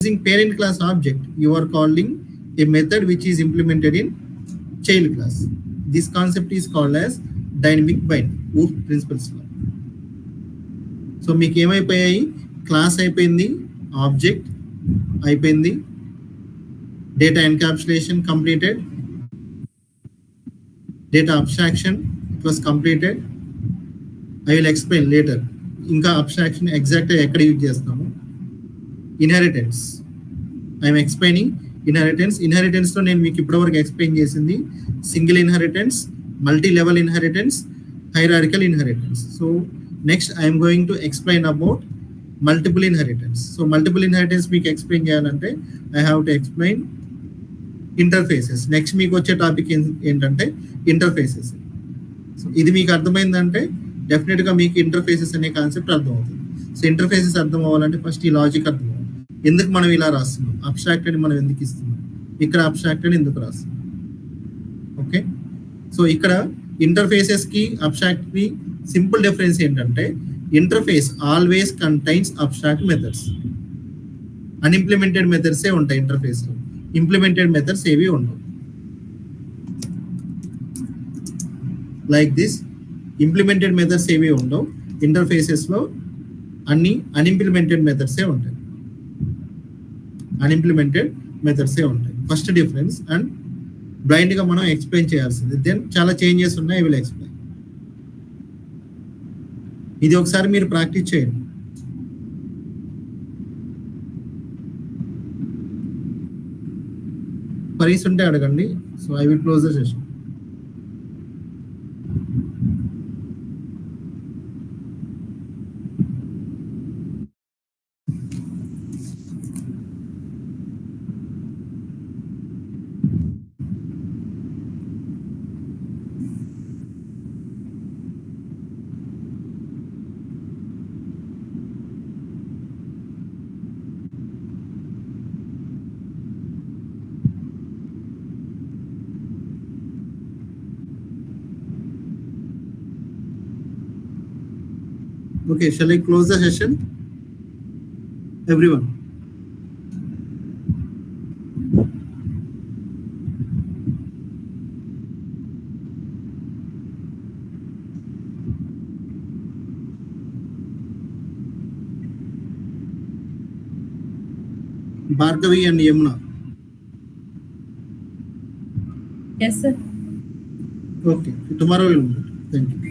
using parent class object, you are calling a method which is implemented in child class. This concept is called as dynamic bind, Wolf principles law. So మీకు ఏమైపోయాయి, class అయిపోయింది, object అయిపోయింది, data encapsulation completed, data abstraction it was completed. I will explain later ఇంకా abstraction ఎగ్జాక్ట్గా ఎక్కడ use చేస్తాము. Inheritance I'm explaining inheritance. ఇన్హెరిటెన్స్లో నేను మీకు ఇప్పటివరకు ఎక్స్ప్లెయిన్ చేసింది single inheritance, multi level inheritance, hierarchical inheritance. So next I'm going to explain about multiple inheritance. So multiple inheritance మీకు ఎక్స్ప్లెయిన్ చేయాలంటే I have to explain interfaces. Next మీకు వచ్చే topic ఏంటంటే ఇంటర్ఫేసెస్. సో ఇది మీకు అర్థమైందంటే డెఫినెట్గా మీకు ఇంటర్ఫేసెస్ అనే కాన్సెప్ట్ అర్థమవుతుంది. సో ఇంటర్ఫేసెస్ అర్థం అవ్వాలంటే ఫస్ట్ ఈ లాజిక్ అర్థం అవ్వాలి. ఎందుకు మనం ఇలా రాస్తున్నాం, అబ్స్ట్రాక్ట్ అని మనం ఎందుకు ఇస్తున్నాం, ఇక్కడ అబ్స్ట్రాక్ట్ అని ఎందుకు రాస్తున్నాం. ఓకే, సో ఇక్కడ ఇంటర్ఫేసెస్ కి అబ్స్ట్రాక్ట్ కి సింపుల్ డిఫరెన్స్ ఏంటంటే interface always contains abstract methods. Unimplemented మెథడ్సే ఉంటాయి ఇంటర్ఫేస్ లో, ఇంప్లిమెంటెడ్ మెథడ్స్ ఏవి ఉండవు. లైక్ దిస్ ఇంప్లిమెంటెడ్ మెథడ్స్ ఏవి ఉండవు, ఇంటర్ఫేసెస్ లో అన్ని అన్ఇంప్లిమెంటెడ్ మెథడ్సే ఉంటాయి. అన్ఇంప్లిమెంటెడ్ మెథడ్సే ఉంటాయి. First difference. అండ్ బ్లైండ్ గా మనం ఎక్స్ప్లెయిన్ చేయాల్సింది. దెన్ చాలా చేంజెస్ ఉన్నాయి, ఐ విల్ ఎక్స్ప్లెయిన్. ఇది ఒకసారి మీరు ప్రాక్టీస్ చేయండి. క్వరీస్ ఉంటే అడగండి. So I will close the session. Okay, shall I close the session? Everyone. Bhargavi and Yamuna. Yes, sir. Okay, tomorrow we will meet. Thank you.